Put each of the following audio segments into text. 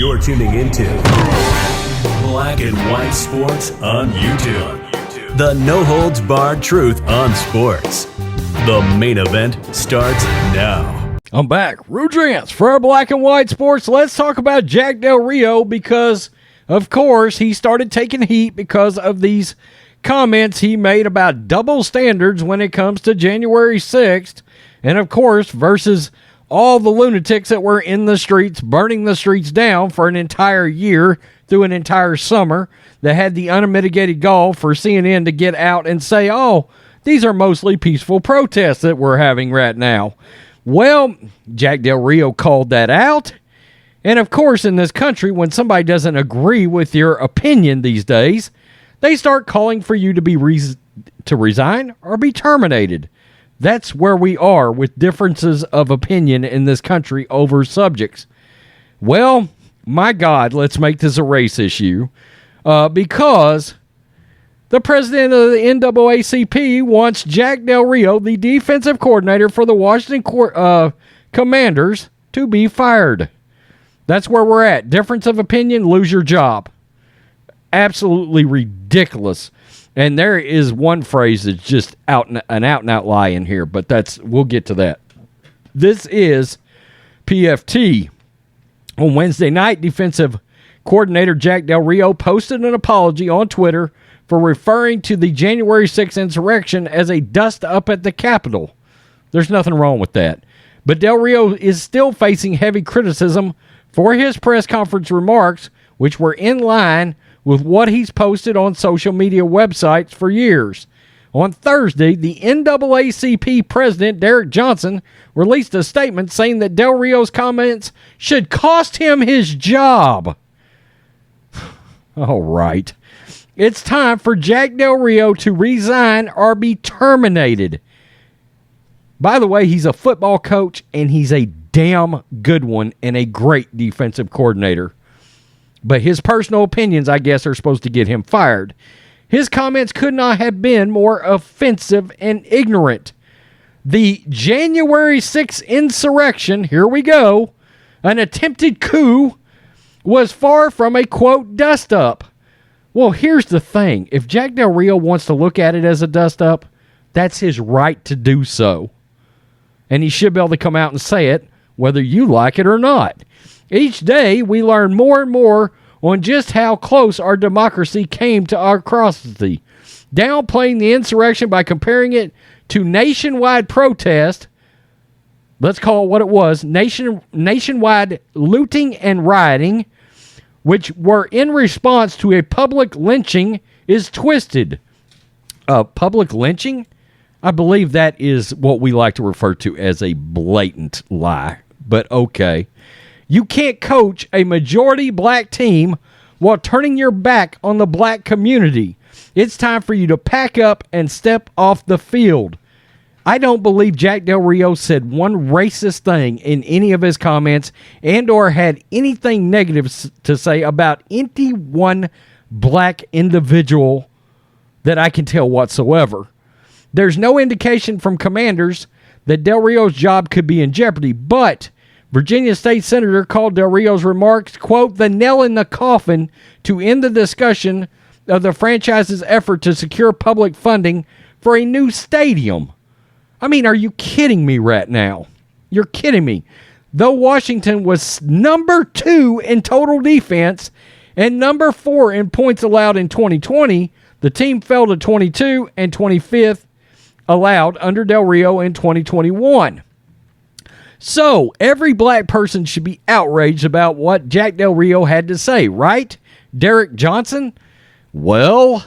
You're tuning into Black and White Sports on YouTube. The no-holds-barred truth on sports. The main event starts now. I'm back. Rudrance for our Black and White Sports. Let's talk about Jack Del Rio because, of course, he started taking heat because of these comments he made about double standards when it comes to January 6th. And, of course, versus all the lunatics that were in the streets, burning the streets down for an entire year through an entire summer that had the unmitigated gall for CNN to get out and say, oh, these are mostly peaceful protests that we're having right now. Well, Jack Del Rio called that out. And, of course, in this country, when somebody doesn't agree with your opinion these days, they start calling for you to resign or be terminated. That's where we are with differences of opinion in this country over subjects. Well, my God, let's make this a race issue because the president of the NAACP wants Jack Del Rio, the defensive coordinator for the Washington Commanders, to be fired. That's where we're at. Difference of opinion, lose your job. Absolutely ridiculous. And there is one phrase that's just an out-and-out lie in here, but we'll get to that. This is PFT. On Wednesday night, defensive coordinator Jack Del Rio posted an apology on Twitter for referring to the January 6th insurrection as a dust-up at the Capitol. There's nothing wrong with that. But Del Rio is still facing heavy criticism for his press conference remarks, which were in line with what he's posted on social media websites for years. On Thursday, the NAACP president, Derek Johnson, released a statement saying that Del Rio's comments should cost him his job. All right. It's time for Jack Del Rio to resign or be terminated. By the way, he's a football coach, and he's a damn good one and a great defensive coordinator. But his personal opinions, I guess, are supposed to get him fired. His comments could not have been more offensive and ignorant. The January 6th insurrection, here we go, an attempted coup, was far from a, quote, dust-up. Well, here's the thing. If Jack Del Rio wants to look at it as a dust-up, that's his right to do so. And he should be able to come out and say it, whether you like it or not. Each day, we learn more and more on just how close our democracy came to our atrocity. Downplaying the insurrection by comparing it to nationwide protest, let's call it what it was, nationwide looting and rioting, which were in response to a public lynching, is twisted. Public lynching? I believe that is what we like to refer to as a blatant lie, but okay. You can't coach a majority black team while turning your back on the black community. It's time for you to pack up and step off the field. I don't believe Jack Del Rio said one racist thing in any of his comments and or had anything negative to say about any one black individual that I can tell whatsoever. There's no indication from Commanders that Del Rio's job could be in jeopardy, but Virginia State Senator called Del Rio's remarks, quote, the nail in the coffin to end the discussion of the franchise's effort to secure public funding for a new stadium. I mean, are you kidding me right now? You're kidding me. Though Washington was number 2 in total defense and number 4 in points allowed in 2020, the team fell to 22 and 25th allowed under Del Rio in 2021. So, every black person should be outraged about what Jack Del Rio had to say, right? Derek Johnson? Well,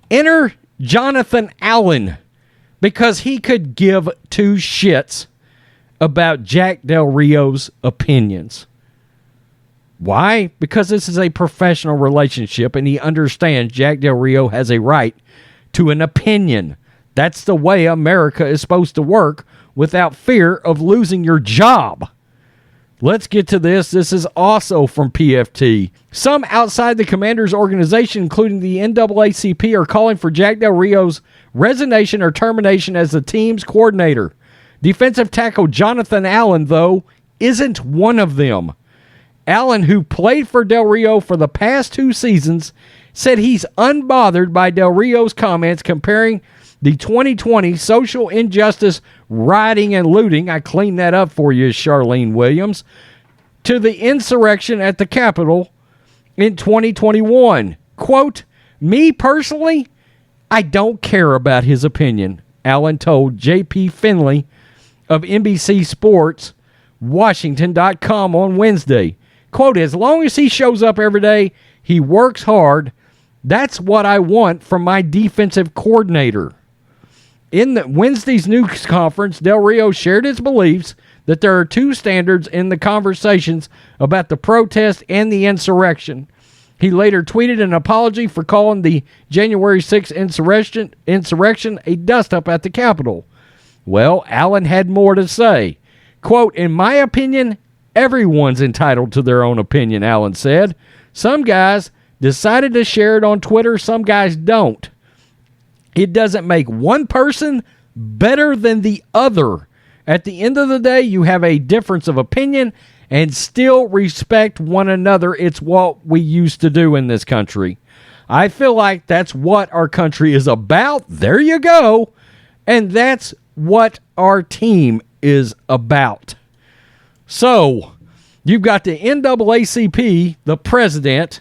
enter Jonathan Allen, because he could give two shits about Jack Del Rio's opinions. Why? Because this is a professional relationship, and he understands Jack Del Rio has a right to an opinion. That's the way America is supposed to work, without fear of losing your job. Let's get to this. This is also from PFT. Some outside the Commanders organization, including the NAACP, are calling for Jack Del Rio's resignation or termination as the team's coordinator. Defensive tackle Jonathan Allen, though, isn't one of them. Allen, who played for Del Rio for the past 2 seasons, said he's unbothered by Del Rio's comments comparing the 2020 social injustice, rioting, and looting — I cleaned that up for you, Charlene Williams — to the insurrection at the Capitol in 2021. Quote, "Me personally, I don't care about his opinion," Allen told J.P. Finley of NBC Sports Washington.com on Wednesday. Quote, "As long as he shows up every day, he works hard, that's what I want from my defensive coordinator." In the Wednesday's news conference, Del Rio shared his beliefs that there are 2 standards in the conversations about the protest and the insurrection. He later tweeted an apology for calling the January 6th insurrection a dust-up at the Capitol. Well, Allen had more to say. Quote, "In my opinion, everyone's entitled to their own opinion," Allen said. "Some guys decided to share it on Twitter, some guys don't. It doesn't make one person better than the other. At the end of the day, you have a difference of opinion and still respect one another. It's what we used to do in this country. I feel like that's what our country is about." There you go. And that's what our team is about. So, you've got the NAACP, the president,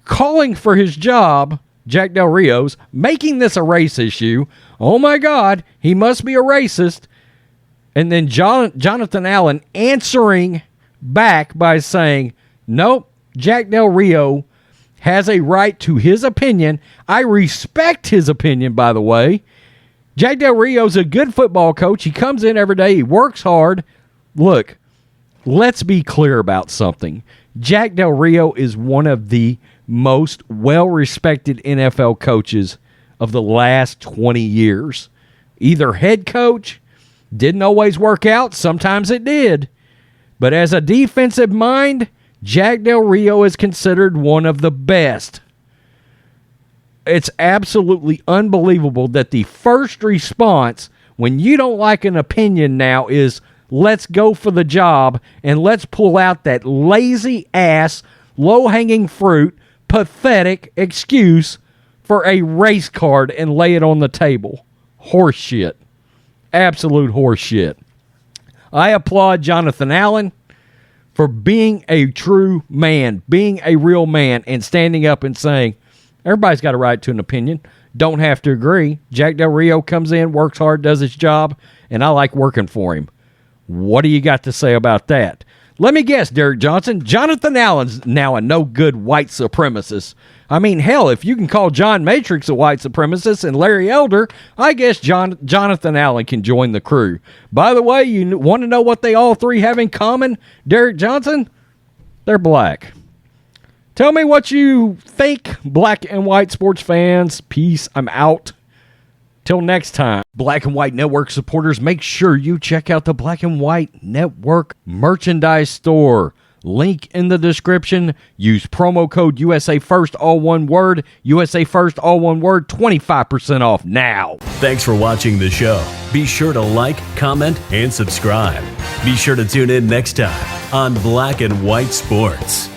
calling for his job, Jack Del Rio's, making this a race issue. Oh my God, he must be a racist. And then Jonathan Allen answering back by saying, "Nope, Jack Del Rio has a right to his opinion. I respect his opinion, by the way. Jack Del Rio's a good football coach. He comes in every day. He works hard. Look, let's be clear about something. Jack Del Rio is one of the most well-respected NFL coaches of the last 20 years. Either head coach, didn't always work out. Sometimes it did. But as a defensive mind, Jack Del Rio is considered one of the best. It's absolutely unbelievable that the first response when you don't like an opinion now is, let's go for the job and let's pull out that lazy ass, low-hanging fruit, pathetic excuse for a race card and lay it on the table. Horseshit. Absolute horseshit. I applaud Jonathan Allen for being a true man, being a real man, and standing up and saying, everybody's got a right to an opinion. Don't have to agree. Jack Del Rio comes in, works hard, does his job, and I like working for him. What do you got to say about that? Let me guess, Derek Johnson. Jonathan Allen's now a no-good white supremacist. I mean, hell, if you can call John Matrix a white supremacist and Larry Elder, I guess Jonathan Allen can join the crew. By the way, you want to know what they all 3 have in common, Derek Johnson? They're black. Tell me what you think, black and white sports fans. Peace. I'm out. Till next time, Black and White Network supporters, make sure you check out the Black and White Network merchandise store. Link in the description. Use promo code USA First, all one word. USA First, all one word. 25% off now. Thanks for watching the show. Be sure to like, comment, and subscribe. Be sure to tune in next time on Black and White Sports.